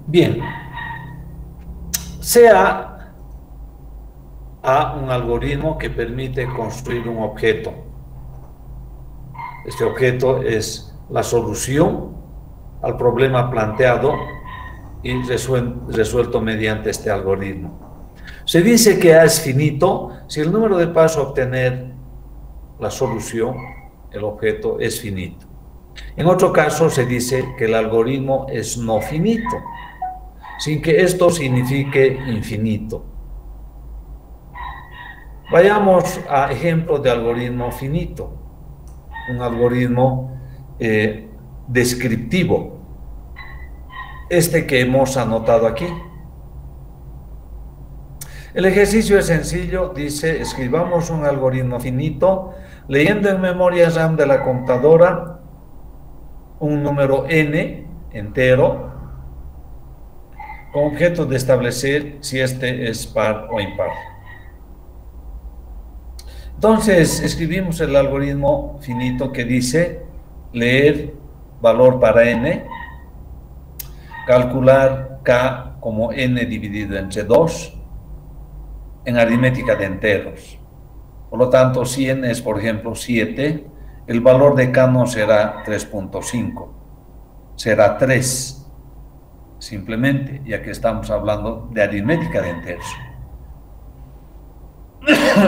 Bien, sea A un algoritmo que permite construir un objeto. Este objeto es la solución al problema planteado y resuelto mediante este algoritmo. Se dice que A es finito si el número de pasos a obtener la solución, el objeto, es finito. En otro caso se dice que el algoritmo es no finito, sin que esto signifique infinito. Vayamos a ejemplos de algoritmo finito, un algoritmo descriptivo, este que hemos anotado aquí. El ejercicio es sencillo, dice, escribamos un algoritmo finito, leyendo en memoria RAM de la computadora un número n entero, con objeto de establecer si este es par o impar. Entonces, escribimos el algoritmo finito que dice leer valor para n, calcular k como n dividido entre 2, en aritmética de enteros. Por lo tanto, si n es, por ejemplo, 7, el valor de k no será 3.5, será 3, simplemente, ya que estamos hablando de aritmética de enteros.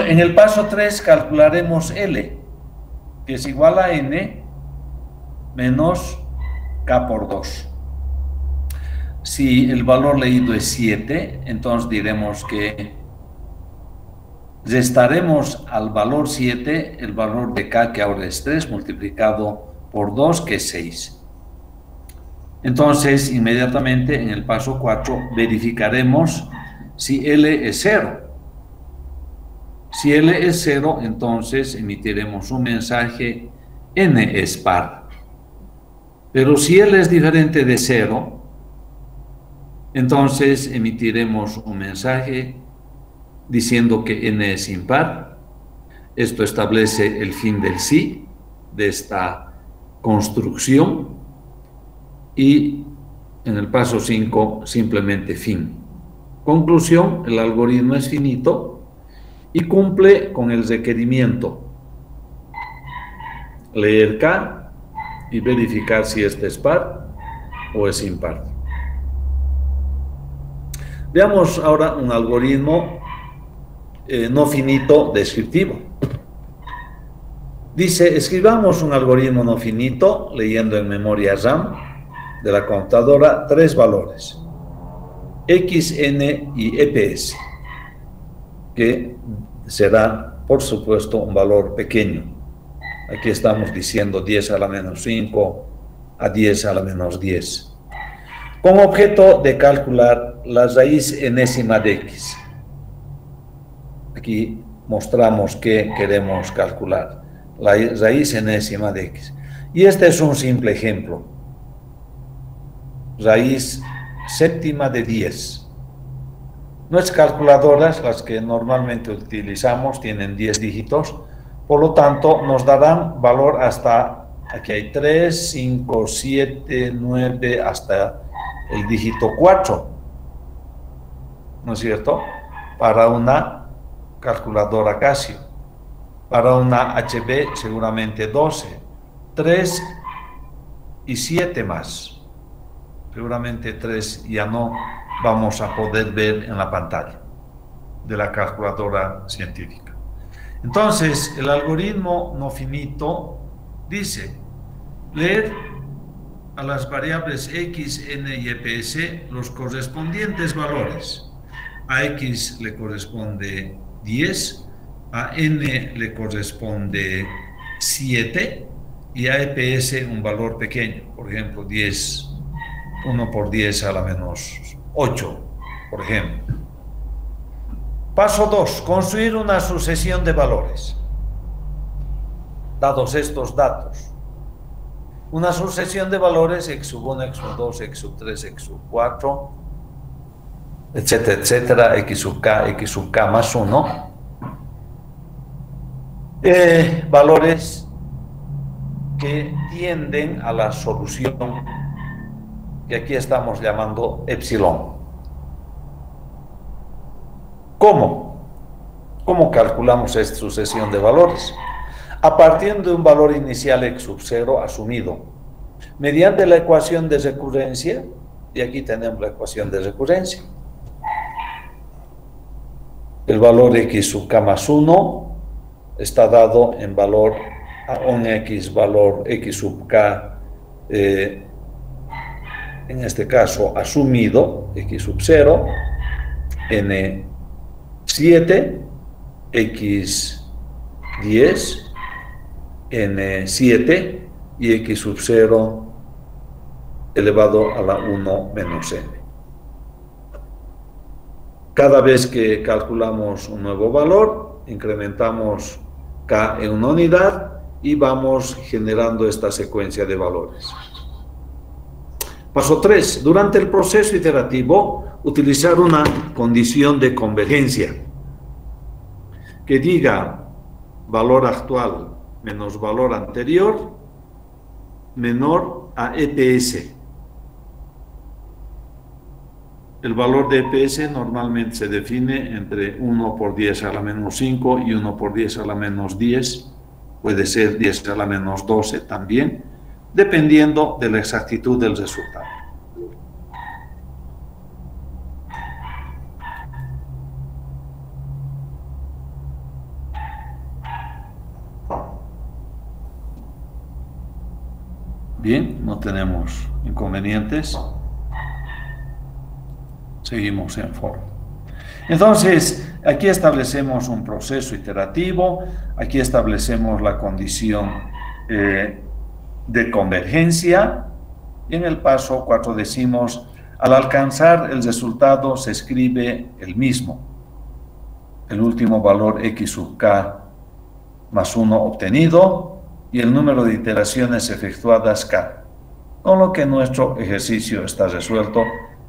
En el paso 3 calcularemos L, que es igual a n menos k por 2. Si el valor leído es 7, entonces diremos que restaremos al valor 7 el valor de k, que ahora es 3, multiplicado por 2, que es 6. Entonces, inmediatamente en el paso 4 verificaremos si L es 0. Si L es 0, entonces emitiremos un mensaje n es par. Pero si L es diferente de 0, entonces emitiremos un mensaje diciendo que n es impar. Esto establece el fin del sí, de esta construcción. Y en el paso 5, simplemente fin. Conclusión, el algoritmo es finito y cumple con el requerimiento: leer k y verificar si este es par o es impar. Veamos ahora un algoritmo no finito descriptivo. Dice, escribamos un algoritmo no finito leyendo en memoria RAM de la computadora 3 valores, x, n y eps, que será, por supuesto, un valor pequeño. Aquí estamos diciendo 10 a la menos 5 a 10 a la menos 10. Con objeto de calcular la raíz enésima de x. Aquí mostramos que queremos calcular la raíz enésima de x. Y este es un simple ejemplo. Raíz séptima de 10. Nuestras calculadoras, las que normalmente utilizamos, tienen 10 dígitos, por lo tanto nos darán valor hasta, aquí hay 3, 5, 7, 9, hasta el dígito 4, ¿no es cierto? Para una calculadora Casio. Para una HB seguramente 12, 3 y 7 más. Seguramente 3 ya no vamos a poder ver en la pantalla de la calculadora científica. Entonces, el algoritmo no finito dice leer a las variables x, n y eps los correspondientes valores. A x le corresponde 10, a n le corresponde 7 y a eps un valor pequeño, por ejemplo 10, 1 por 10 a la menos 8, por ejemplo. Paso 2, construir una sucesión de valores. Dados estos datos, una sucesión de valores x sub 1, x sub 2, x sub 3, x sub 4, etcétera, etcétera, x sub k más 1, valores que tienden a la solución que aquí estamos llamando epsilon. ¿Cómo? ¿Cómo calculamos esta sucesión de valores? A partir de un valor inicial x sub 0 asumido, mediante la ecuación de recurrencia, y aquí tenemos la ecuación de recurrencia. El valor x sub k más 1 está dado en valor a un x, valor x sub k, en este caso asumido, x sub 0, n7, x 10, n7 y x sub 0 elevado a la 1 menos n. Cada vez que calculamos un nuevo valor, incrementamos k en una unidad y vamos generando esta secuencia de valores. Paso 3. Durante el proceso iterativo, utilizar una condición de convergencia que diga valor actual menos valor anterior menor a EPS. El valor de EPS normalmente se define entre 1 por 10 a la menos 5 y 1 por 10 a la menos 10. Puede ser 10 a la menos 12 también, dependiendo de la exactitud del resultado. Bien, no tenemos inconvenientes. Seguimos en forma. Entonces, aquí establecemos un proceso iterativo, aquí establecemos la condición de convergencia, y en el paso 4 decimos, al alcanzar el resultado se escribe el mismo, el último valor x sub k más 1 obtenido, y el número de iteraciones efectuadas k, con lo que nuestro ejercicio está resuelto,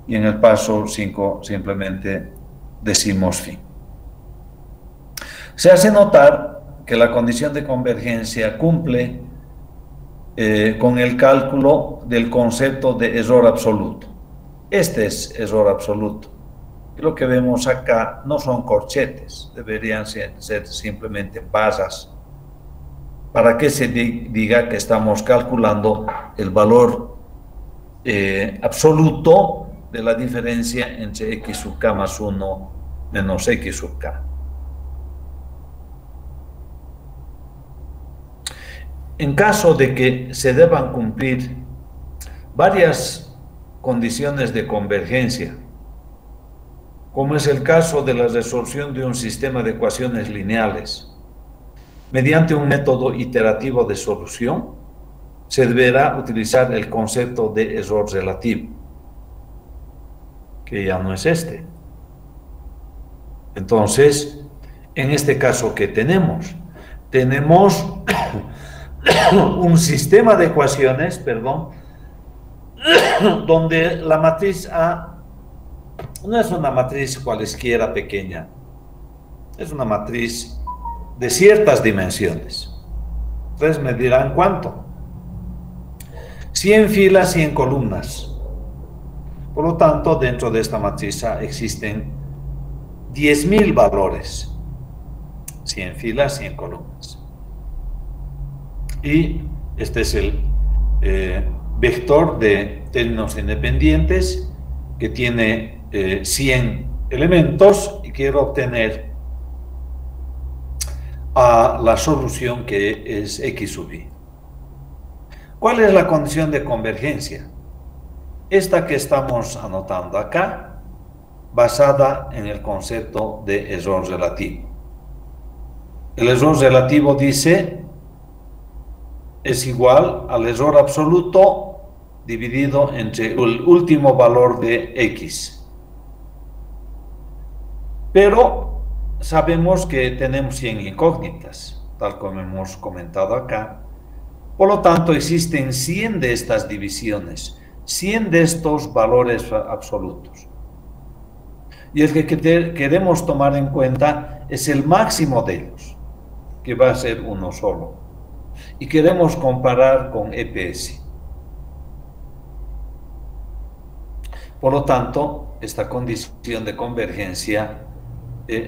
y en el paso 5 simplemente decimos fin. Se hace notar que la condición de convergencia cumple con el cálculo del concepto de error absoluto. Este es error absoluto. Y lo que vemos acá no son corchetes, deberían ser simplemente barras, para que se diga que estamos calculando el valor absoluto de la diferencia entre x sub k más 1 menos x sub k. En caso de que se deban cumplir varias condiciones de convergencia, como es el caso de la resolución de un sistema de ecuaciones lineales, mediante un método iterativo de solución, se deberá utilizar el concepto de error relativo, que ya no es este. Entonces, en este caso, ¿qué tenemos? Tenemos un sistema de ecuaciones, donde la matriz A no es una matriz cualesquiera pequeña, es una matriz de ciertas dimensiones. Ustedes me dirán cuánto. 100 filas, 100 columnas. Por lo tanto, dentro de esta matriz A existen 10.000 valores. 100 filas, 100 columnas. Y este es el vector de términos independientes que tiene 100 elementos y quiero obtener a la solución que es x sub i. ¿Cuál es la condición de convergencia? Esta que estamos anotando acá, basada en el concepto de error relativo. El error relativo dice es igual al error absoluto dividido entre el último valor de x. Pero sabemos que tenemos 100 incógnitas, tal como hemos comentado acá. Por lo tanto, existen 100 de estas divisiones, 100 de estos valores absolutos. Y el que queremos tomar en cuenta es el máximo de ellos, que va a ser uno solo. Y queremos comparar con EPS. Por lo tanto, esta condición de convergencia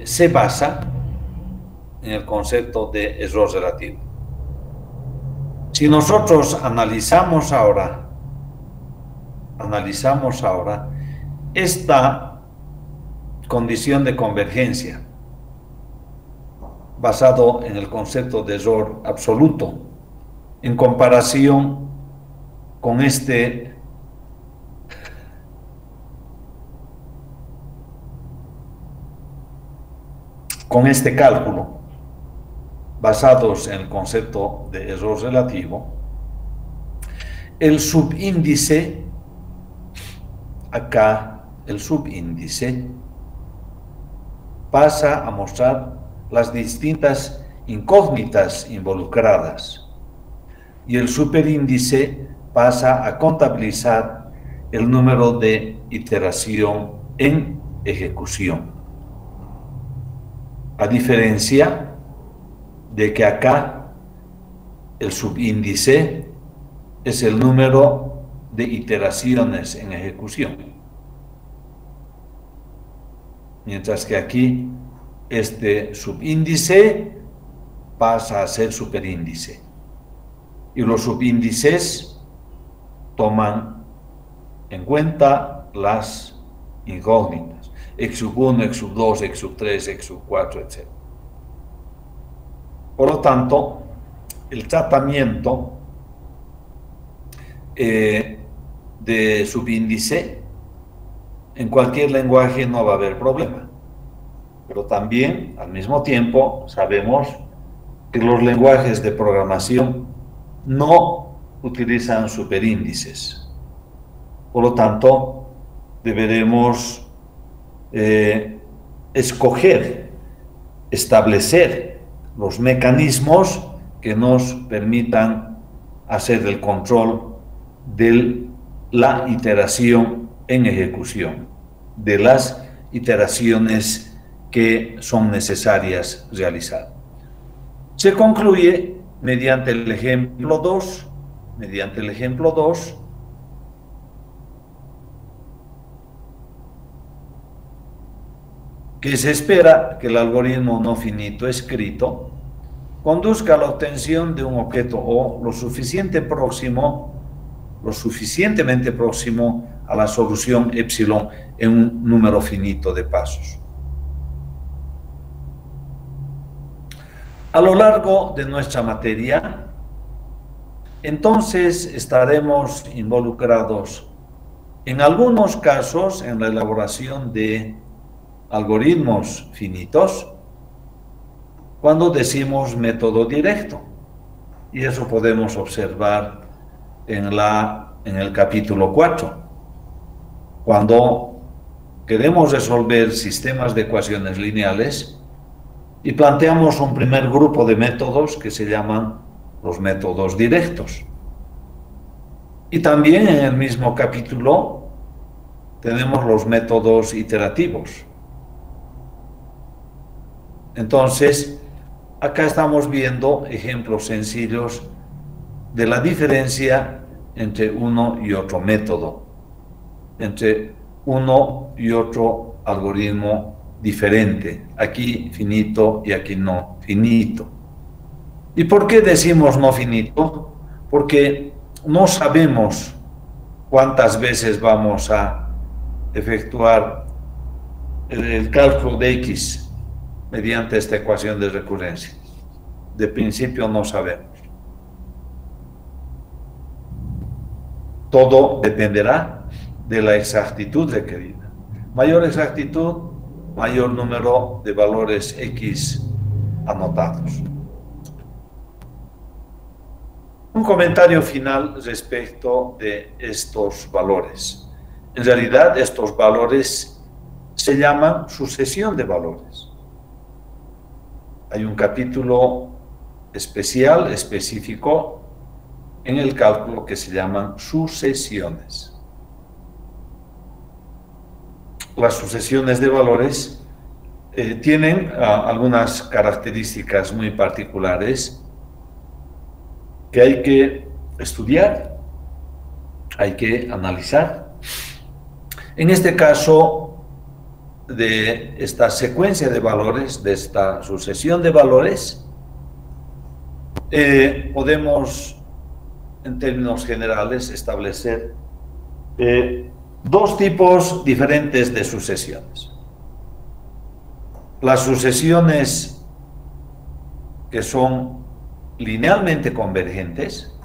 se basa en el concepto de error relativo. Si nosotros analizamos ahora esta condición de convergencia basado en el concepto de error absoluto en comparación con este cálculo basados en el concepto de error relativo, el subíndice, acá el subíndice pasa a mostrar las distintas incógnitas involucradas y el superíndice pasa a contabilizar el número de iteración en ejecución. A diferencia de que acá el subíndice es el número de iteraciones en ejecución, mientras que aquí este subíndice pasa a ser superíndice y los subíndices toman en cuenta las incógnitas, x sub 1, x sub 2, x sub 3, x sub 4, etc. Por lo tanto, el tratamiento de subíndice en cualquier lenguaje no va a haber problema. Pero también, al mismo tiempo, sabemos que los lenguajes de programación no utilizan superíndices. Por lo tanto, deberemos establecer los mecanismos que nos permitan hacer el control de la iteración en ejecución, de las iteraciones que son necesarias realizar. Se concluye mediante el ejemplo 2, que se espera que el algoritmo no finito escrito conduzca a la obtención de un objeto O lo suficientemente próximo a la solución epsilon en un número finito de pasos. A lo largo de nuestra materia, entonces estaremos involucrados en algunos casos en la elaboración de algoritmos finitos cuando decimos método directo, y eso podemos observar en el capítulo 4, cuando queremos resolver sistemas de ecuaciones lineales y planteamos un primer grupo de métodos que se llaman los métodos directos. Y también en el mismo capítulo tenemos los métodos iterativos. Entonces, acá estamos viendo ejemplos sencillos de la diferencia entre uno y otro método, entre uno y otro algoritmo diferente, aquí finito y aquí no finito. ¿Y por qué decimos no finito? Porque no sabemos cuántas veces vamos a efectuar el cálculo de X mediante esta ecuación de recurrencia. De principio no sabemos. Todo dependerá de la exactitud requerida. Mayor exactitud, mayor número de valores X anotados. Un comentario final respecto de estos valores. En realidad, estos valores se llaman sucesión de valores. Hay un capítulo específico en el cálculo que se llaman sucesiones. Las sucesiones de valores tienen algunas características muy particulares que hay que estudiar, hay que analizar. En este caso, de esta secuencia de valores, de esta sucesión de valores, podemos, en términos generales, establecer dos tipos diferentes de sucesiones. Las sucesiones que son linealmente convergentes,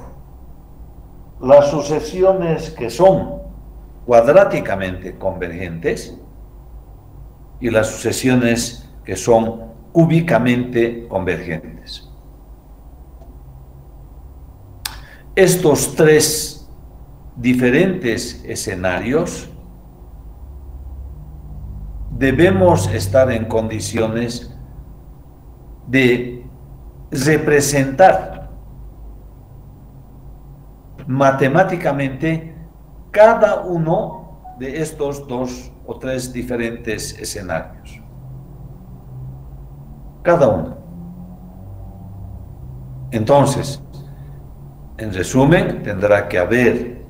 las sucesiones que son cuadráticamente convergentes y las sucesiones que son cúbicamente convergentes. Estos tres diferentes escenarios debemos estar en condiciones de representar matemáticamente cada uno de estos dos o tres diferentes escenarios. Cada uno. Entonces, en resumen, tendrá que haber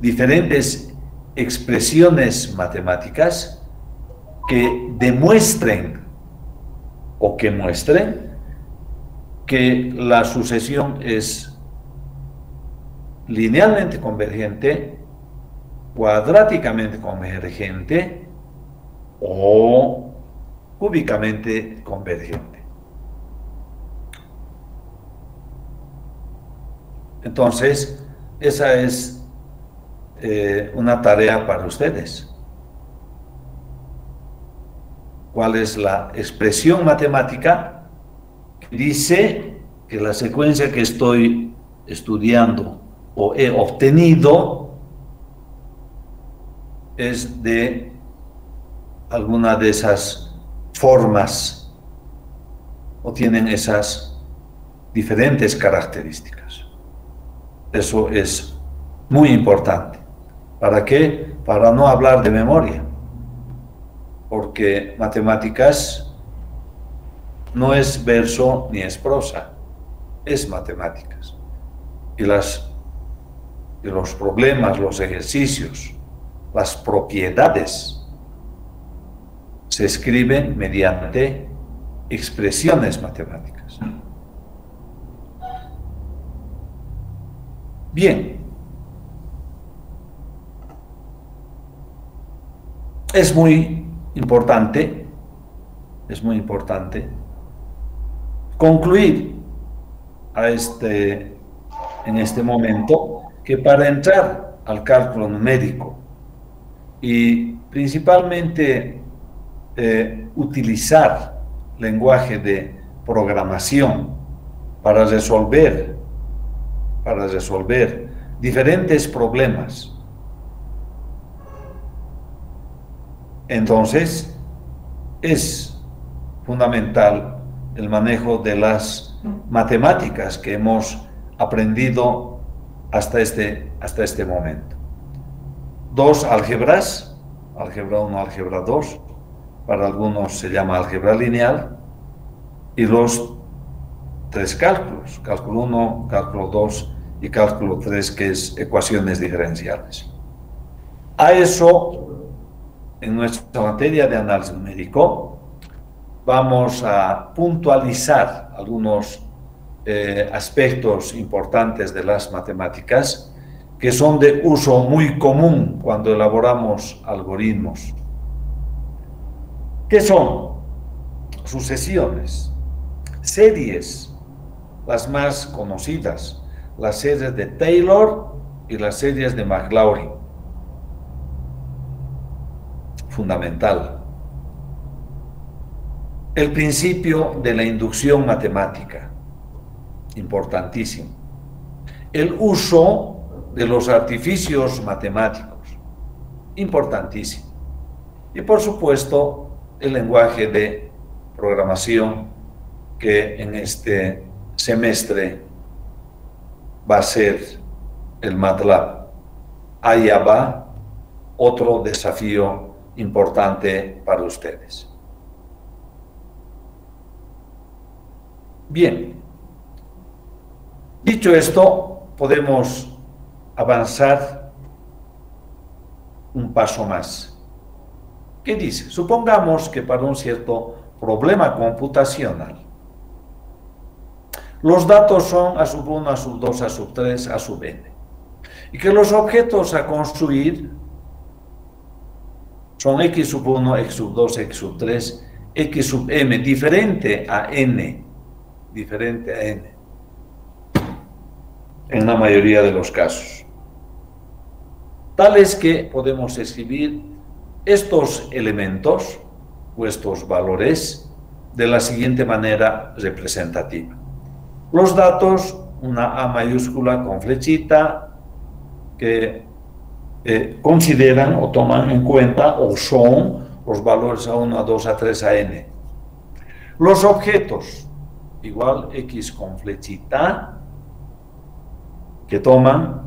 diferentes expresiones matemáticas que demuestren o que muestren que la sucesión es linealmente convergente, cuadráticamente convergente o cúbicamente convergente. Entonces, esa es una tarea para ustedes. ¿Cuál es la expresión matemática que dice que la secuencia que estoy estudiando o he obtenido es de alguna de esas formas o tienen esas diferentes características? Eso es muy importante. ¿Para qué? Para no hablar de memoria, porque matemáticas no es verso ni es prosa, es matemáticas. Y los problemas, los ejercicios, las propiedades se escriben mediante expresiones matemáticas. Bien. Es muy importante concluir en este momento que para entrar al cálculo numérico y principalmente utilizar lenguaje de programación para resolver diferentes problemas, entonces es fundamental el manejo de las matemáticas que hemos aprendido hasta este momento. Dos álgebras, álgebra 1, álgebra 2, para algunos se llama álgebra lineal, y los tres cálculos, cálculo 1, cálculo 2 y cálculo 3, que es ecuaciones diferenciales. A eso, en nuestra materia de análisis numérico, vamos a puntualizar algunos aspectos importantes de las matemáticas que son de uso muy común cuando elaboramos algoritmos. ¿Qué son? Sucesiones, series, las más conocidas, las series de Taylor y las series de Maclaurin. Fundamental. El principio de la inducción matemática, importantísimo. El uso de los artificios matemáticos, importantísimo. Y por supuesto, el lenguaje de programación que en este semestre va a ser el MATLAB. Allá va otro desafío importante para ustedes. Bien, dicho esto, podemos avanzar un paso más. ¿Qué dice? Supongamos que para un cierto problema computacional, los datos son a sub 1, a sub 2, a sub 3, a sub n. Y que los objetos a construir son x sub 1, x sub 2, x sub 3, x sub m, diferente a n, en la mayoría de los casos. Tal es que podemos escribir estos elementos o estos valores de la siguiente manera representativa. Los datos, una A mayúscula con flechita, que consideran o toman en cuenta o son los valores A1, A2, A3, AN. Los objetos, igual X con flechita, que toman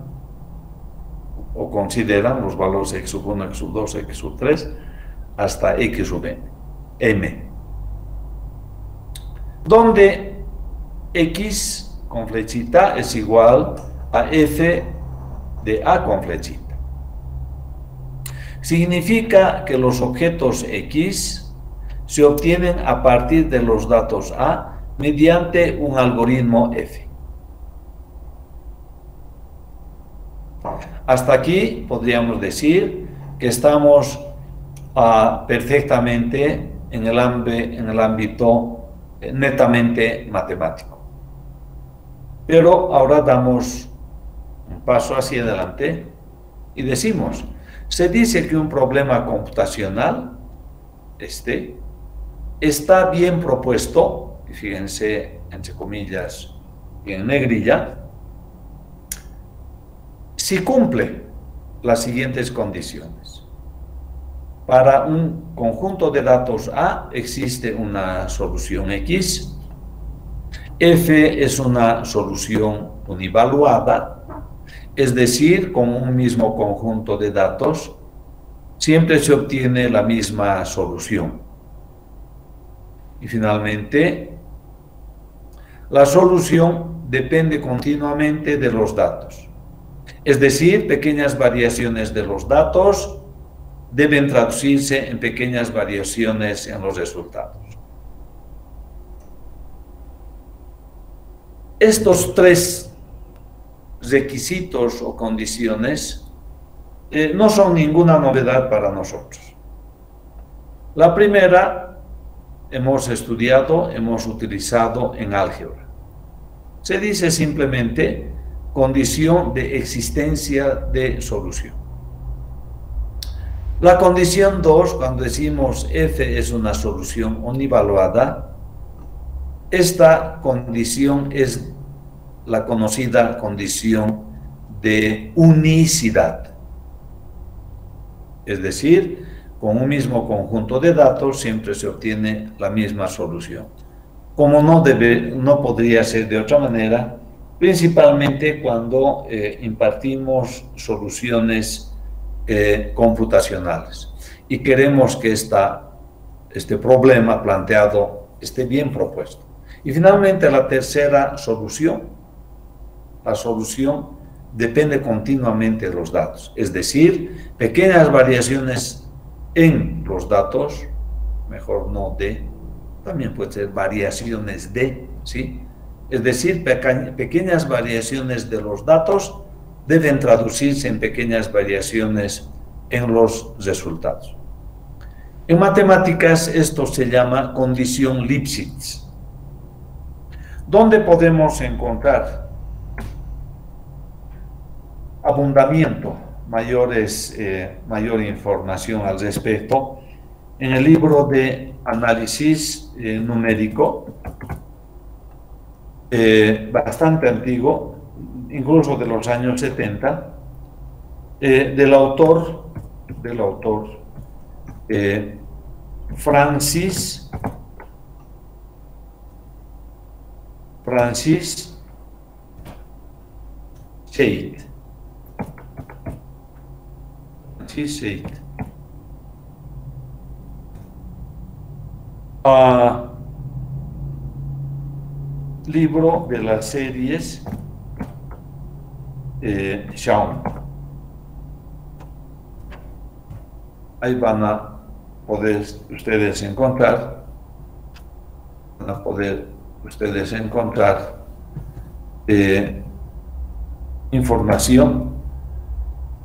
o consideran los valores X sub 1, X sub 2, X sub 3, hasta X sub M. Donde X con flechita es igual a F de A con flechita. Significa que los objetos X se obtienen a partir de los datos A mediante un algoritmo F. Hasta aquí podríamos decir que estamos perfectamente en el ámbito netamente matemático. Pero ahora damos un paso hacia adelante y decimos, se dice que un problema computacional, está bien propuesto, y fíjense, entre comillas y en negrilla, si cumple las siguientes condiciones. Para un conjunto de datos A existe una solución X, F es una solución univaluada, es decir, con un mismo conjunto de datos, siempre se obtiene la misma solución. Y finalmente, la solución depende continuamente de los datos. Es decir, pequeñas variaciones de los datos deben traducirse en pequeñas variaciones en los resultados. Estos tres requisitos o condiciones no son ninguna novedad para nosotros. La primera hemos estudiado, hemos utilizado en álgebra. Se dice simplemente condición de existencia de solución. La condición 2, cuando decimos F es una solución univaluada, esta condición es la conocida condición de unicidad. Es decir, con un mismo conjunto de datos siempre se obtiene la misma solución. Como no podría ser de otra manera, principalmente cuando impartimos soluciones computacionales y queremos que este problema planteado esté bien propuesto. Y finalmente la tercera solución. La solución depende continuamente de los datos, es decir, pequeñas variaciones en los datos, mejor no de, también puede ser variaciones de, ¿sí? Es decir, pequeñas variaciones de los datos deben traducirse en pequeñas variaciones en los resultados. En matemáticas esto se llama condición Lipschitz. ¿Dónde podemos encontrar abundamiento, mayor información al respecto? En el libro de análisis numérico, bastante antiguo, incluso de los años 70, del autor Francis Scheidt. Libro de las series Shaun. ahí van a poder ustedes encontrar, información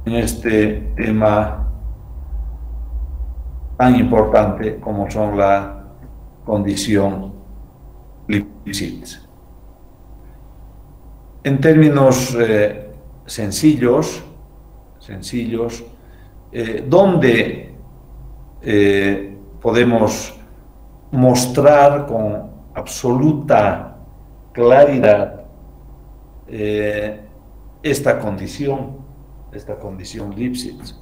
en este tema tan importante como son la condición Lipschitz. En términos sencillos, donde podemos mostrar con absoluta claridad esta condición Lipschitz.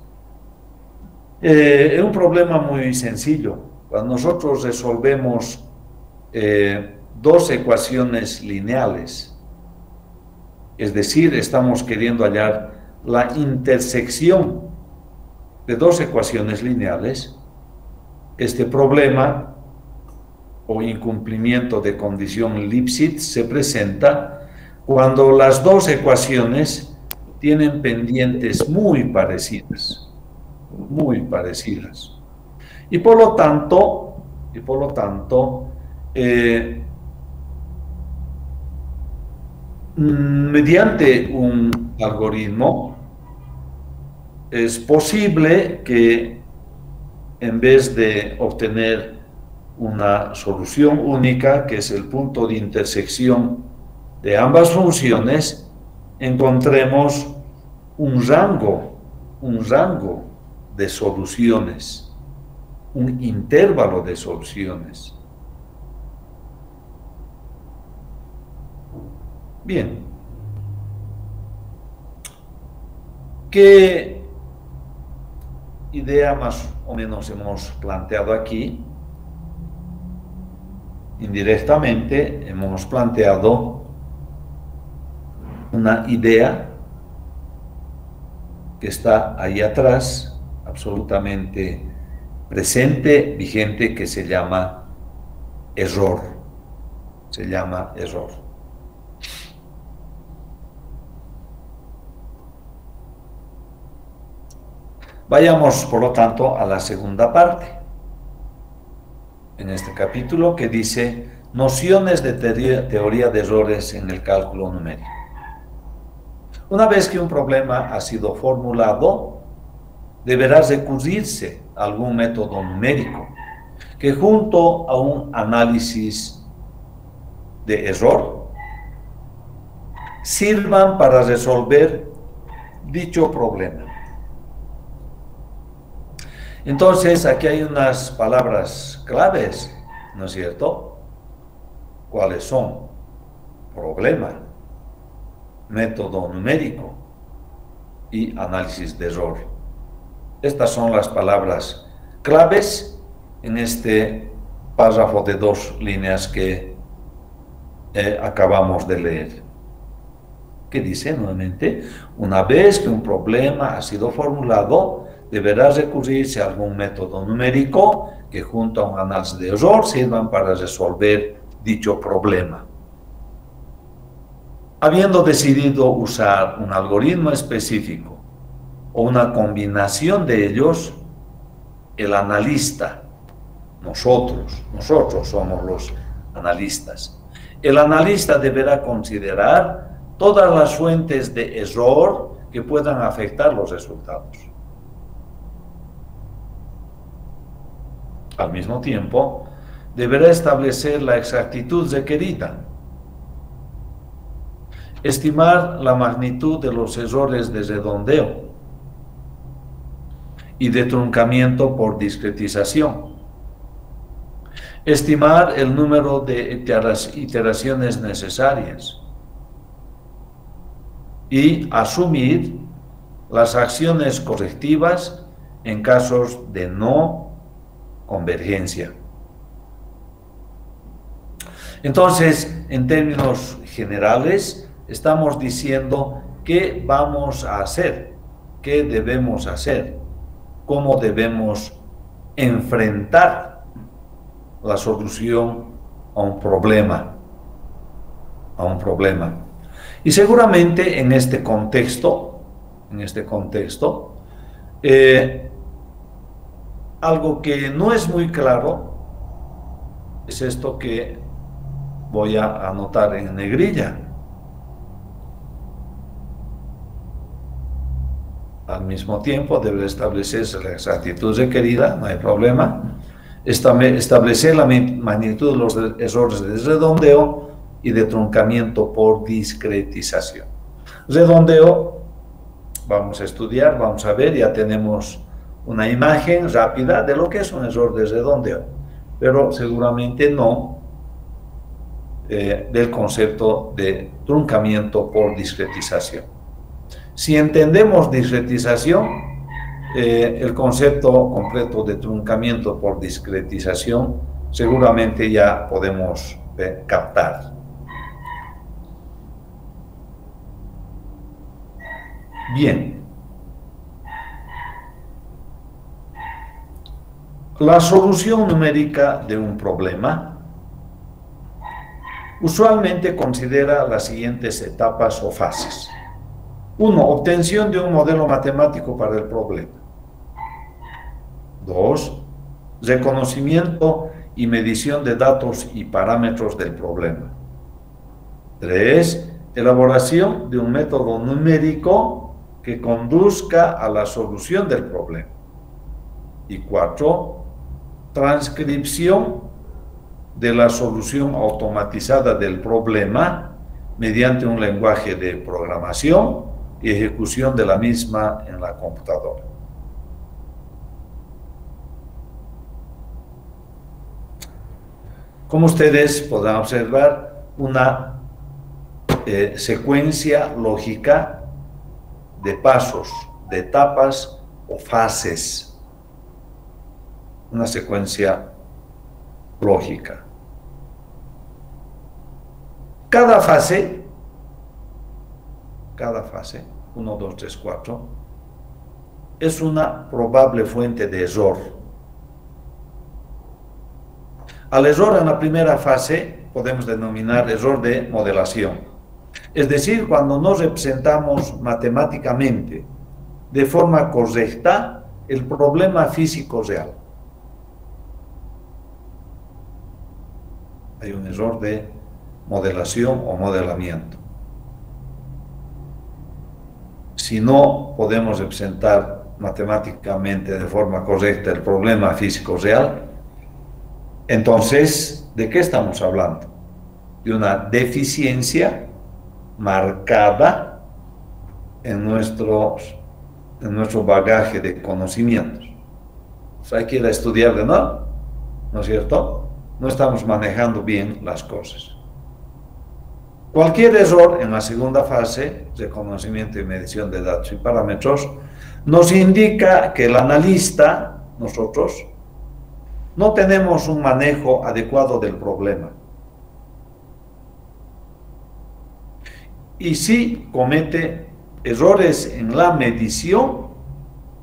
Es un problema muy sencillo. Cuando nosotros resolvemos dos ecuaciones lineales, es decir, estamos queriendo hallar la intersección de dos ecuaciones lineales, este problema o incumplimiento de condición Lipschitz se presenta cuando las dos ecuaciones tienen pendientes muy parecidas. Y por lo tanto, mediante un algoritmo es posible que en vez de obtener una solución única, que es el punto de intersección de ambas funciones, encontremos un rango de soluciones, un intervalo de soluciones. Bien. ¿Qué idea más o menos hemos planteado aquí? Indirectamente hemos planteado una idea que está ahí atrás, absolutamente presente, vigente, que se llama error. Vayamos, por lo tanto, a la segunda parte en este capítulo, que dice nociones de teoría de errores en el cálculo numérico. Una vez que un problema ha sido formulado, deberá recurrirse a algún método numérico que, junto a un análisis de error, sirvan para resolver dicho problema. Entonces, aquí hay unas palabras claves, ¿no es cierto? ¿Cuáles son? Problema, método numérico y análisis de error. Estas son las palabras claves en este párrafo de 2 líneas que acabamos de leer. ¿Qué dice nuevamente? Una vez que un problema ha sido formulado, deberá recurrirse a algún método numérico que, junto a un análisis de error, sirvan para resolver dicho problema. Habiendo decidido usar un algoritmo específico o una combinación de ellos, el analista, nosotros somos los analistas, el analista deberá considerar todas las fuentes de error que puedan afectar los resultados. Al mismo tiempo, deberá establecer la exactitud requerida, estimar la magnitud de los errores de redondeo y de truncamiento por discretización, estimar el número de iteraciones necesarias y asumir las acciones correctivas en casos de no convergencia. Entonces, en términos generales, estamos diciendo qué vamos a hacer, qué debemos hacer, cómo debemos enfrentar la solución a un problema. Y seguramente en este contexto, Algo que no es muy claro es esto que voy a anotar en negrilla. Al mismo tiempo debe establecerse la exactitud requerida, no hay problema. Establecer la magnitud de los errores de redondeo y de truncamiento por discretización. Redondeo, vamos a estudiar, vamos a ver, ya tenemos una imagen rápida de lo que es un error de redondeo, pero seguramente no del concepto de truncamiento por discretización. Si entendemos discretización, el concepto completo de truncamiento por discretización seguramente ya podemos captar. Bien. La solución numérica de un problema usualmente considera las siguientes etapas o fases. 1. Obtención de un modelo matemático para el problema. 2. Reconocimiento y medición de datos y parámetros del problema. 3. Elaboración de un método numérico que conduzca a la solución del problema. Y 4. Transcripción de la solución automatizada del problema mediante un lenguaje de programación y ejecución de la misma en la computadora. Como ustedes podrán observar, una secuencia lógica de pasos, de etapas o fases. Una secuencia lógica. Cada fase, 1, 2, 3, 4, es una probable fuente de error. Al error en la primera fase podemos denominar error de modelación. Es decir, cuando no representamos matemáticamente de forma correcta el problema físico real. Hay un error de modelación o modelamiento. Si no podemos representar matemáticamente de forma correcta el problema físico real, entonces, ¿de qué estamos hablando? De una deficiencia marcada en nuestro bagaje de conocimientos. Pues hay que ir a estudiar de nuevo, ¿no es cierto? No estamos manejando bien las cosas. Cualquier error en la segunda fase, reconocimiento y medición de datos y parámetros, nos indica que el analista, nosotros, no tenemos un manejo adecuado del problema. Y si comete errores en la medición,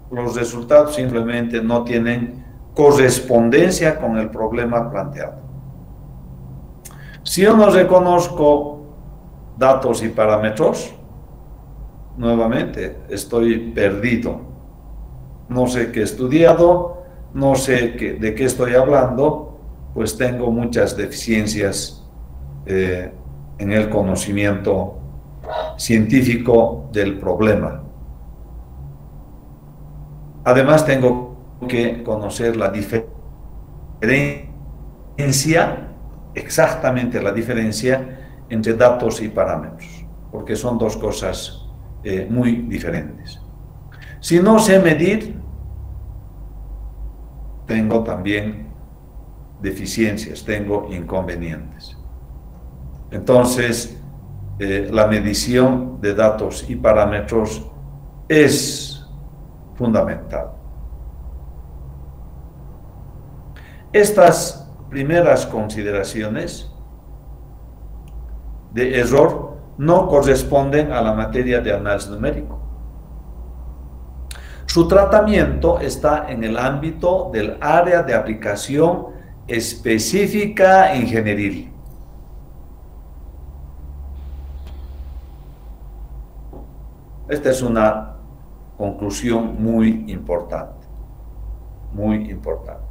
los resultados simplemente no tienen correspondencia con el problema planteado. Si yo no reconozco datos y parámetros, nuevamente estoy perdido. No sé qué he estudiado, no sé de qué estoy hablando, pues tengo muchas deficiencias en el conocimiento científico del problema. Además, tengo que conocer la diferencia, exactamente la diferencia entre datos y parámetros, porque son dos cosas muy diferentes. Si no sé medir, tengo también deficiencias, tengo inconvenientes. Entonces, la medición de datos y parámetros es fundamental. Estas primeras consideraciones de error no corresponden a la materia de análisis numérico. Su tratamiento está en el ámbito del área de aplicación específica ingenieril. Esta es una conclusión muy importante. muy importante.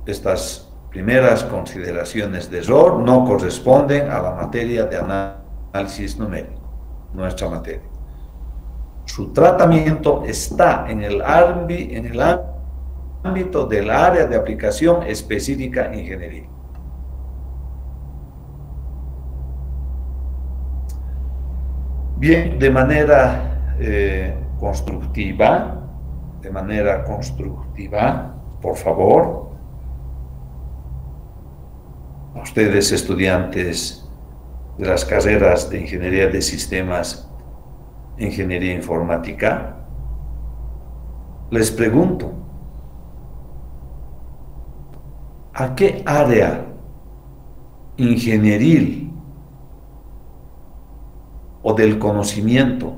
Estas primeras consideraciones de error no corresponden a la materia de análisis numérico, nuestra materia. Su tratamiento está en el ámbito del área de aplicación específica ingeniería. Bien, de manera constructiva, por favor, a ustedes estudiantes de las carreras de Ingeniería de Sistemas, Ingeniería Informática, les pregunto, ¿a qué área ingenieril o del conocimiento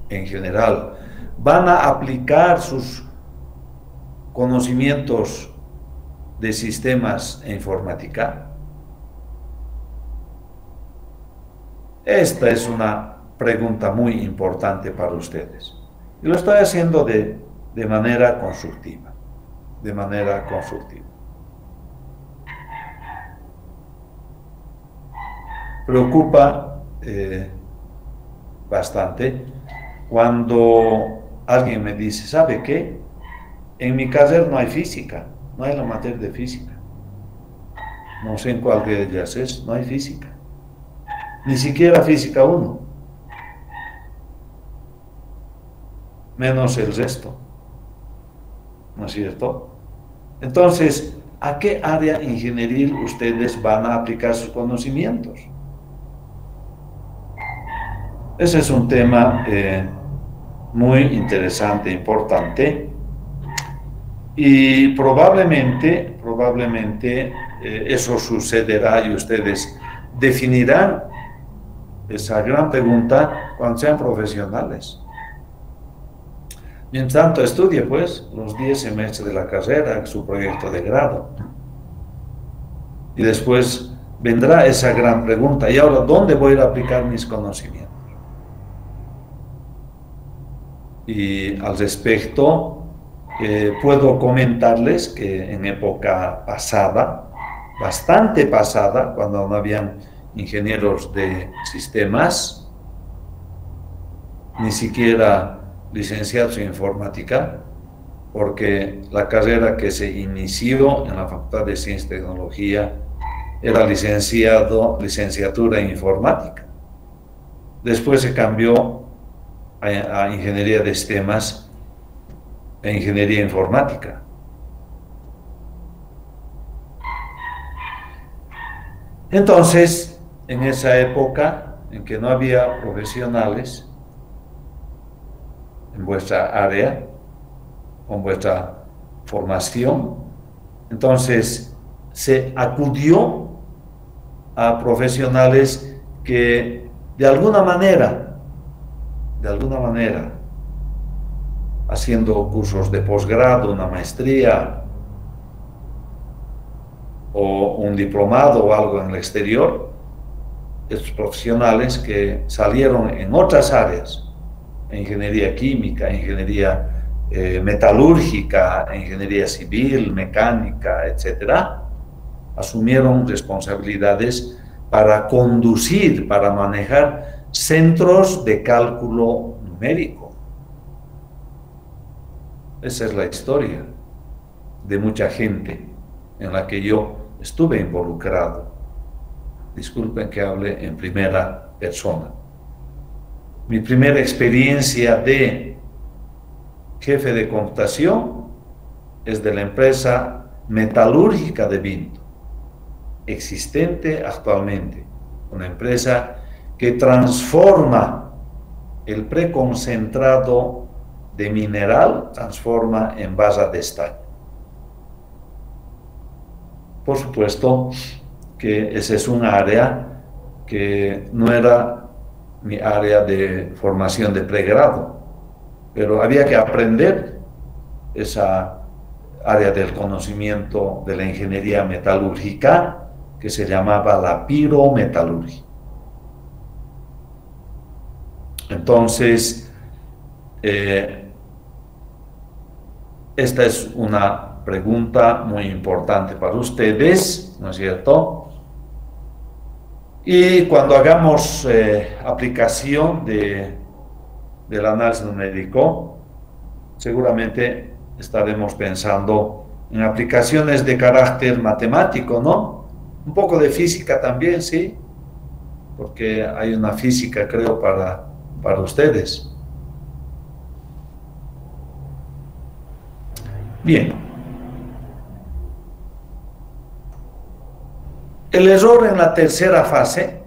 en general van a aplicar sus conocimientos de sistemas e informática? Esta es una pregunta muy importante para ustedes. Y lo estoy haciendo de manera constructiva. Preocupa bastante cuando alguien me dice, ¿sabe qué? En mi carrera no hay física, no hay la materia de física. No sé en cuál de ellas es, no hay física. Ni siquiera física 1. Menos el resto. ¿No es cierto? Entonces, ¿a qué área ingenieril ustedes van a aplicar sus conocimientos? Ese es un tema muy interesante, importante, y probablemente eso sucederá y ustedes definirán esa gran pregunta cuando sean profesionales. Mientras tanto, estudie pues los 10 semestres de la carrera, su proyecto de grado, y después vendrá esa gran pregunta, ¿y ahora dónde voy a ir a aplicar mis conocimientos? Y al respecto, puedo comentarles que en época pasada, bastante pasada, cuando no habían ingenieros de sistemas, ni siquiera licenciados en informática, porque la carrera que se inició en la Facultad de Ciencia y Tecnología era licenciatura en informática. Después se cambió a ingeniería de sistemas e ingeniería informática. Entonces, en esa época en que no había profesionales en vuestra área, con vuestra formación, entonces se acudió a profesionales que de alguna manera, haciendo cursos de posgrado, una maestría o un diplomado o algo en el exterior, estos profesionales que salieron en otras áreas, ingeniería química, ingeniería metalúrgica, ingeniería civil, mecánica, etcétera, asumieron responsabilidades para conducir, para manejar centros de cálculo numérico. Esa es la historia de mucha gente en la que yo estuve involucrado. Disculpen que hable en primera persona. Mi primera experiencia de jefe de computación es de la empresa metalúrgica de Vinto, existente actualmente, una empresa que transforma el preconcentrado de mineral, transforma en base de estaño. Por supuesto que esa es un área que no era mi área de formación de pregrado, pero había que aprender esa área del conocimiento de la ingeniería metalúrgica que se llamaba la pirometalurgia. Entonces, Esta es una pregunta muy importante para ustedes, ¿no es cierto? Y cuando hagamos aplicación del análisis numérico, seguramente estaremos pensando en aplicaciones de carácter matemático, ¿no? Un poco de física también, sí, porque hay una física, creo, para ustedes. Bien. El error en la tercera fase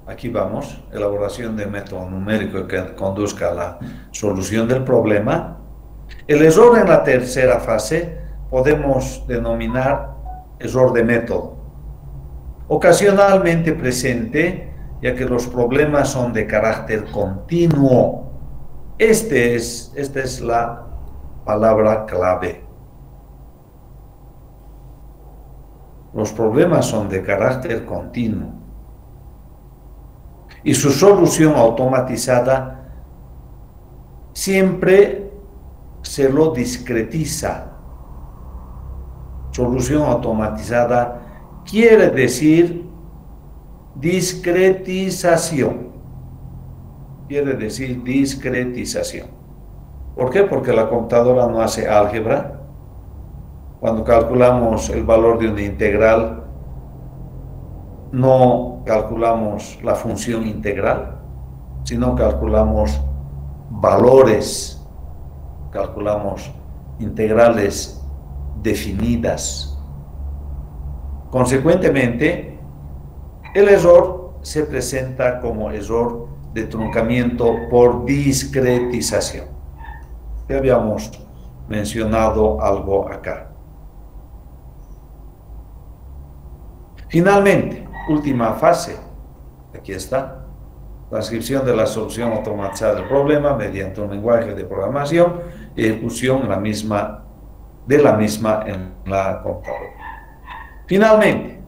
aquí vamos, elaboración de método numérico que conduzca a la solución del problema. El error en la tercera fase podemos denominar error de método. Ocasionalmente presente, ya que los problemas son de carácter continuo. Esta es la palabra clave. Los problemas son de carácter continuo. Y su solución automatizada siempre se lo discretiza. Solución automatizada quiere decir discretización. Quiere decir discretización. ¿Por qué? Porque la computadora no hace álgebra. Cuando calculamos el valor de una integral, no calculamos la función integral, sino calculamos valores, calculamos integrales definidas. Consecuentemente, el error se presenta como error de truncamiento por discretización. Ya habíamos mencionado algo acá. Finalmente, última fase, aquí está, transcripción de la solución automatizada del problema mediante un lenguaje de programación y ejecución de la misma en la computadora. Finalmente,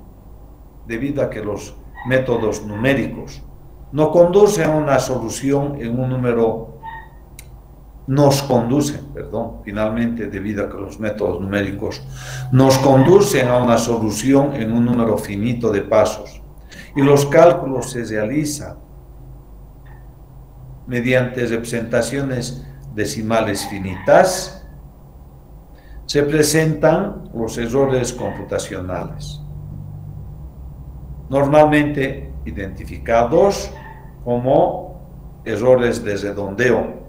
debido a que los métodos numéricos no conducen a una solución en un número, finalmente, debido a que los métodos numéricos nos conducen a una solución en un número finito de pasos y los cálculos se realizan mediante representaciones decimales finitas, se presentan los errores computacionales, normalmente identificados como errores de redondeo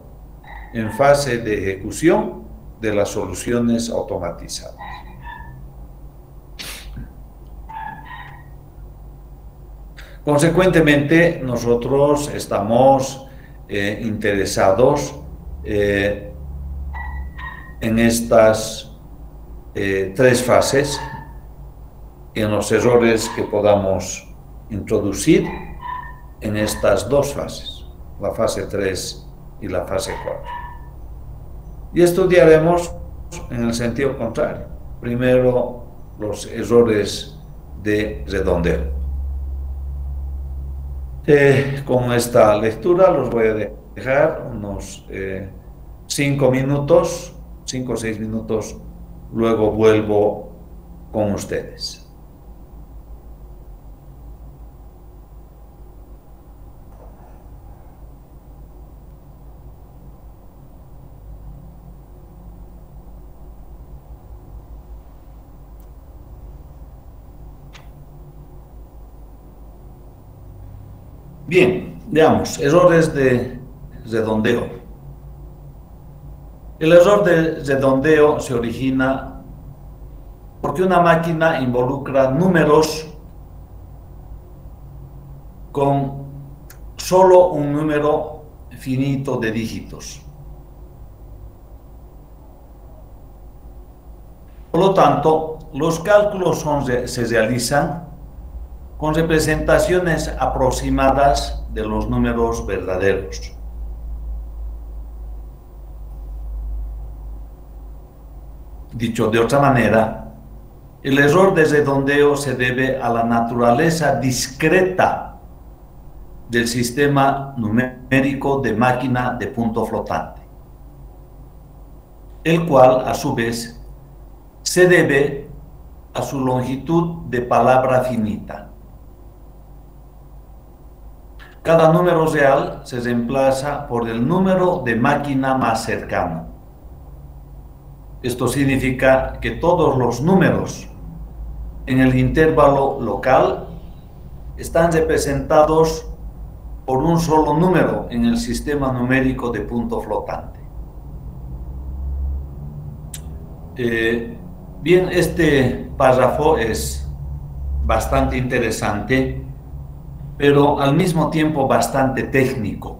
en fase de ejecución de las soluciones automatizadas. Consecuentemente, nosotros estamos interesados en estas tres fases, en los errores que podamos introducir en estas dos fases, la fase 3 y la fase 4. Y estudiaremos en el sentido contrario. Primero, los errores de redondeo. Con esta lectura los voy a dejar unos 5 minutos, 5 o 6 minutos, luego vuelvo con ustedes. Bien, veamos, errores de redondeo. El error de redondeo se origina porque una máquina involucra números con solo un número finito de dígitos. Por lo tanto, los cálculos se realizan con representaciones aproximadas de los números verdaderos. Dicho de otra manera, el error de redondeo se debe a la naturaleza discreta del sistema numérico de máquina de punto flotante, el cual a su vez se debe a su longitud de palabra finita. Cada número real se reemplaza por el número de máquina más cercano. Esto significa que todos los números en el intervalo local están representados por un solo número en el sistema numérico de punto flotante. Bien, este párrafo es bastante interesante, pero al mismo tiempo bastante técnico.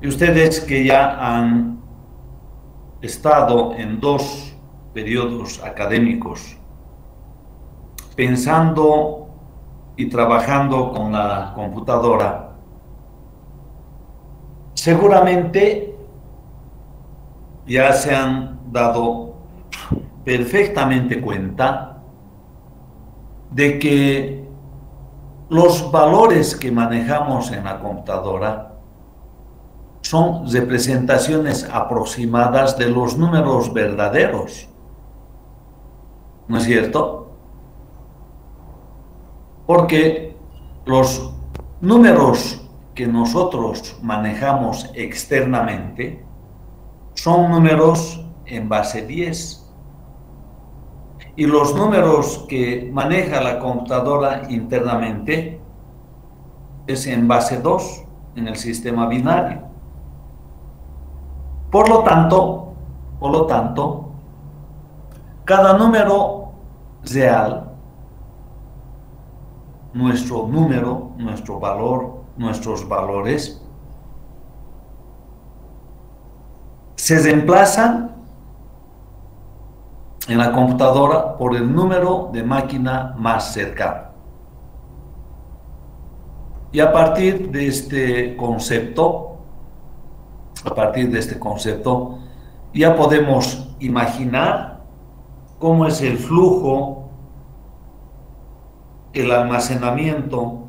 Y ustedes que ya han estado en 2 periodos académicos pensando y trabajando con la computadora, seguramente ya se han dado perfectamente cuenta de que los valores que manejamos en la computadora son representaciones aproximadas de los números verdaderos, ¿no es cierto? Porque los números que nosotros manejamos externamente son números en base 10. Y los números que maneja la computadora internamente es en base 2, en el sistema binario. Por lo tanto, cada número real, nuestro número, nuestro valor, nuestros valores, se reemplazan en la computadora por el número de máquina más cercano. Y a partir de este concepto, ya podemos imaginar cómo es el flujo, el almacenamiento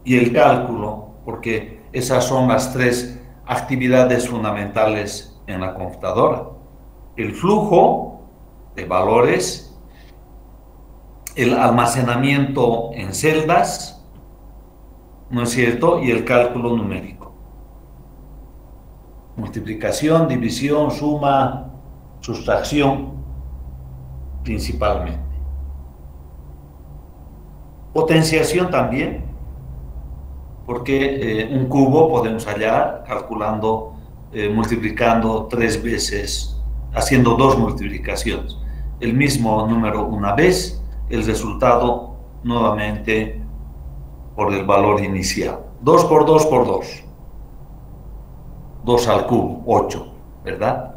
y el cálculo, porque esas son las 3 actividades fundamentales en la computadora: el flujo de valores, el almacenamiento en celdas, ¿no es cierto?, y el cálculo numérico. Multiplicación, división, suma, sustracción, principalmente. Potenciación también, porque un cubo podemos hallar calculando, multiplicando 3 veces, haciendo 2 multiplicaciones. El mismo número una vez, el resultado nuevamente por el valor inicial. 2 por 2 por 2. 2 al cubo, 8, ¿verdad?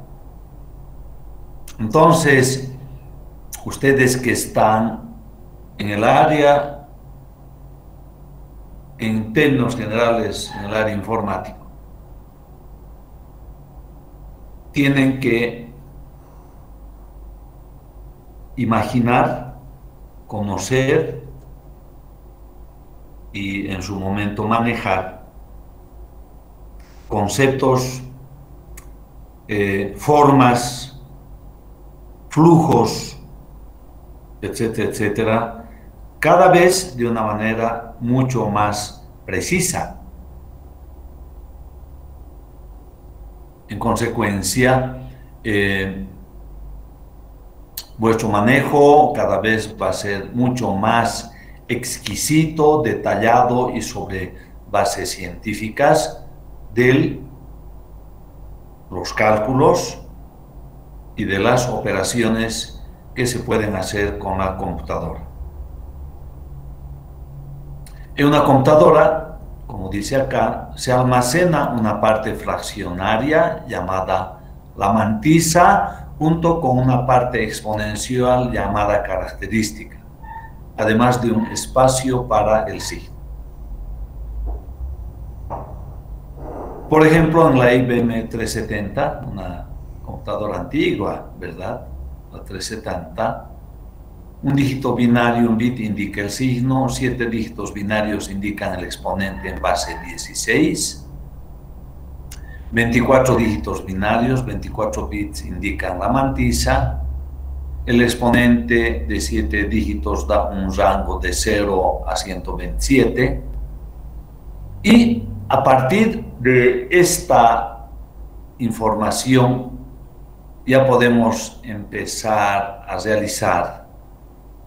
Entonces, ustedes que están en el área, en términos generales, en el área informática, tienen que imaginar, conocer y en su momento manejar conceptos, formas, flujos, etcétera, etcétera, cada vez de una manera mucho más precisa. En consecuencia, vuestro manejo cada vez va a ser mucho más exquisito, detallado y sobre bases científicas de los cálculos y de las operaciones que se pueden hacer con la computadora. En una computadora, como dice acá, se almacena una parte fraccionaria llamada la mantisa junto con una parte exponencial llamada característica, además de un espacio para el signo. Por ejemplo, en la IBM 370, una computadora antigua, ¿verdad? La 370, Un dígito binario, un bit, indica el signo. 7 dígitos binarios indican el exponente en base 16. 24 dígitos binarios, 24 bits indican la mantisa. El exponente de 7 dígitos da un rango de 0 a 127. Y a partir de esta información ya podemos empezar a realizar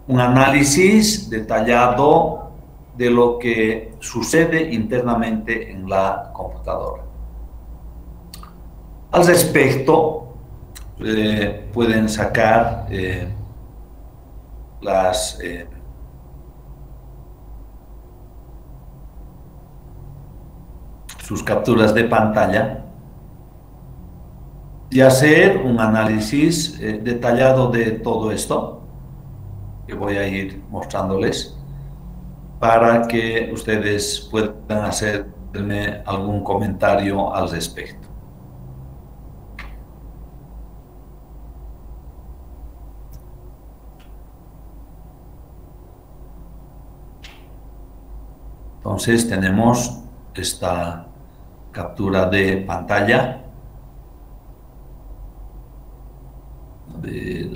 un análisis detallado de lo que sucede internamente en la computadora. Al respecto, pueden sacar sus capturas de pantalla y hacer un análisis detallado de todo esto que voy a ir mostrándoles para que ustedes puedan hacerme algún comentario al respecto. Entonces tenemos esta captura de pantalla. A ver.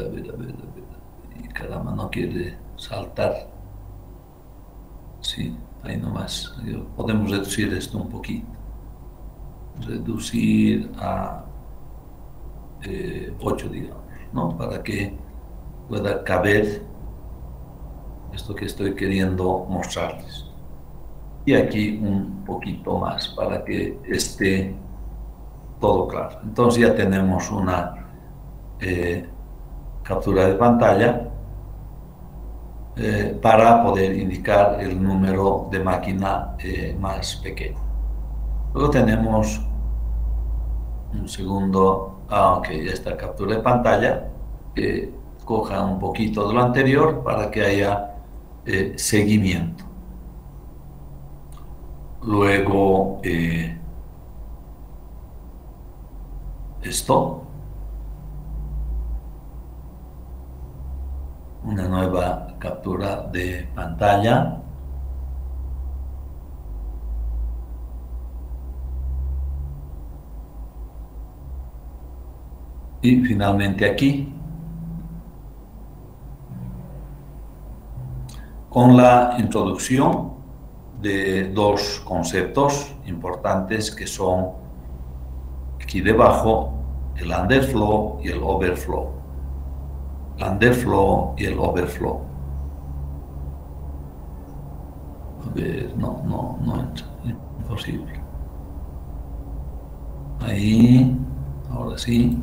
Y caramba, no quiere saltar. Sí, ahí nomás. Podemos reducir esto un poquito. Reducir a 8, digamos, ¿no? Para que pueda caber esto que estoy queriendo mostrarles. Y aquí un poquito más para que esté todo claro. Entonces ya tenemos una captura de pantalla para poder indicar el número de máquina más pequeño. Luego tenemos un segundo, ok, esta captura de pantalla, coja un poquito de lo anterior para que haya seguimiento. Luego esto, una nueva captura de pantalla. Y finalmente aquí, con la introducción de dos conceptos importantes que son aquí debajo, el underflow y el overflow. El underflow y el overflow. A ver, no entra, imposible. Ahí, ahora sí.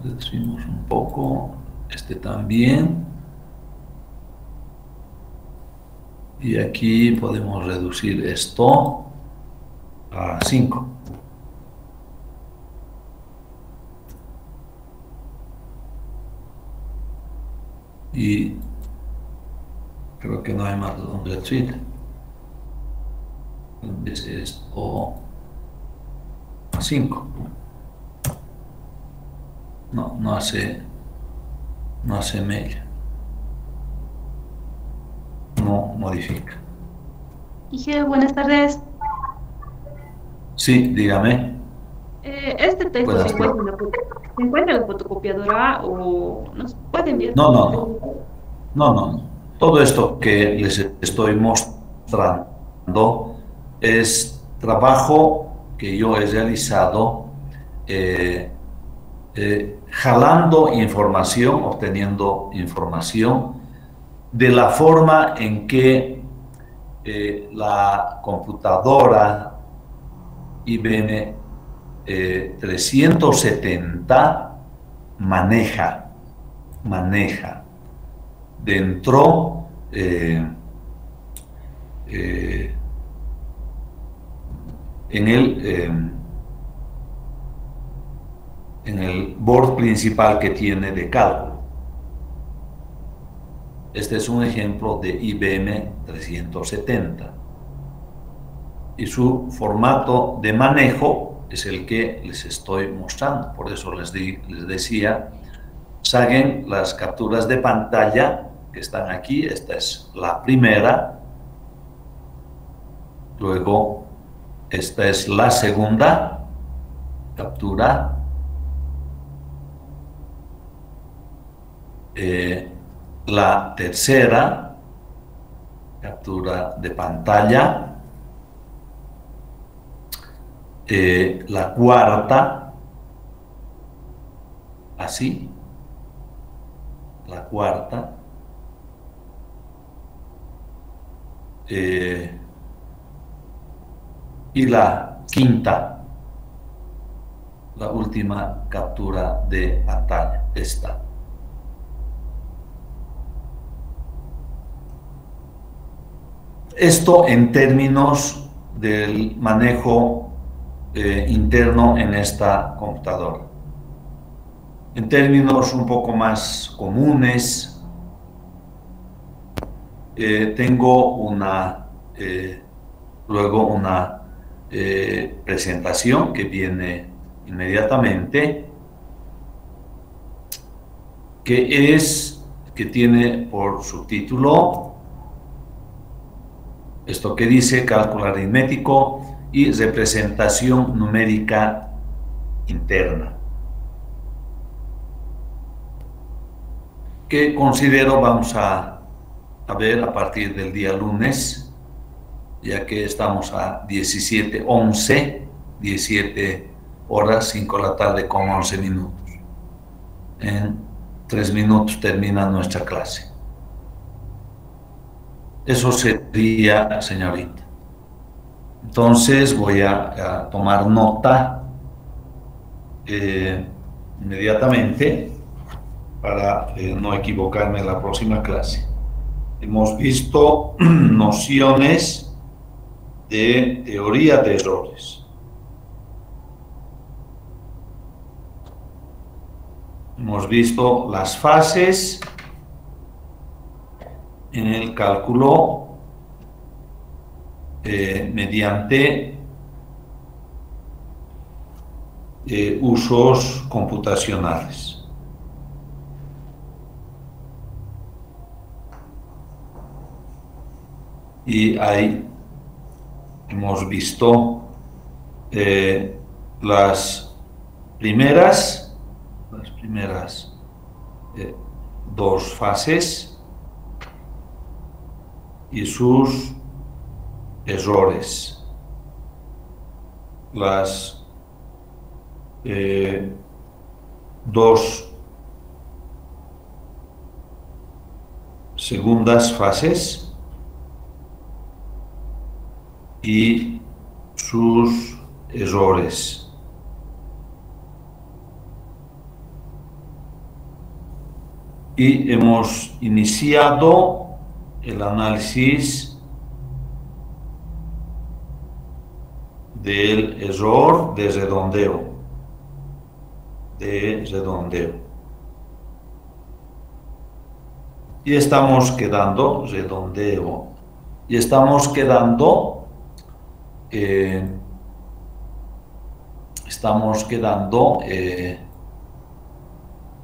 Reducimos un poco, este también. Y aquí podemos reducir esto a 5. Y creo que no hay más donde reducir. Es esto a 5. No hace mella. No modifica. Dije, buenas tardes. Sí, dígame. Este texto Buenas tardes. se encuentra en la fotocopiadora o nos puede enviar por correo. No. Todo esto que les estoy mostrando es trabajo que yo he realizado jalando información, obteniendo información de la forma en que la computadora IBM 370 maneja dentro en el board principal que tiene de cálculo. Este es un ejemplo de IBM 370 y su formato de manejo es el que les estoy mostrando. Por eso les decía, saquen las capturas de pantalla que están aquí. Esta es la primera. Luego, esta es la segunda captura. La tercera captura de pantalla. La cuarta. Así. La cuarta. Y la quinta, la última captura de pantalla, esta. Esto en términos del manejo interno en esta computadora. En términos un poco más comunes, tengo luego una presentación que viene inmediatamente, que tiene por subtítulo esto que dice cálculo aritmético y representación numérica interna, que considero vamos a ver a partir del día lunes, ya que estamos a 17:11, 17 horas, 5 de la tarde con 11 minutos. En 3 minutos termina nuestra clase. Eso sería, señorita. Entonces voy a tomar nota inmediatamente para no equivocarme en la próxima clase. Hemos visto nociones de teoría de errores. Hemos visto las fases en el cálculo mediante usos computacionales. Y ahí hemos visto las primeras dos fases y sus errores. Las dos segundas fases y sus errores. Y hemos iniciado el análisis del error de redondeo. Y estamos quedando redondeo. Y estamos quedando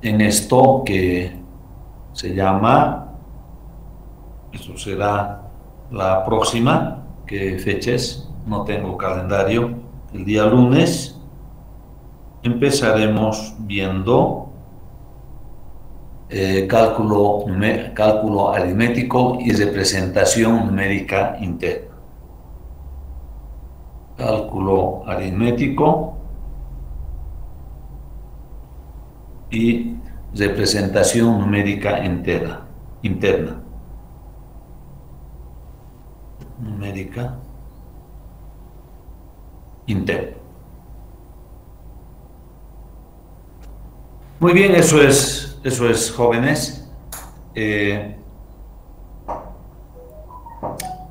en esto que se llama, eso será la próxima, ¿qué fechas? No tengo calendario. El día lunes empezaremos viendo cálculo aritmético y representación numérica interna. Cálculo aritmético y representación numérica interna. Numérica interna. Muy bien, eso es jóvenes.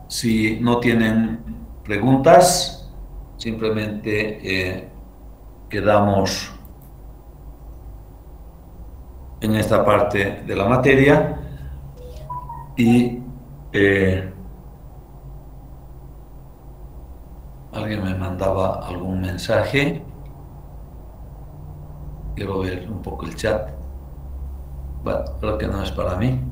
Si no tienen preguntas, simplemente quedamos en esta parte de la materia y alguien me mandaba algún mensaje. Quiero ver un poco el chat. Bueno, creo que no es para mí.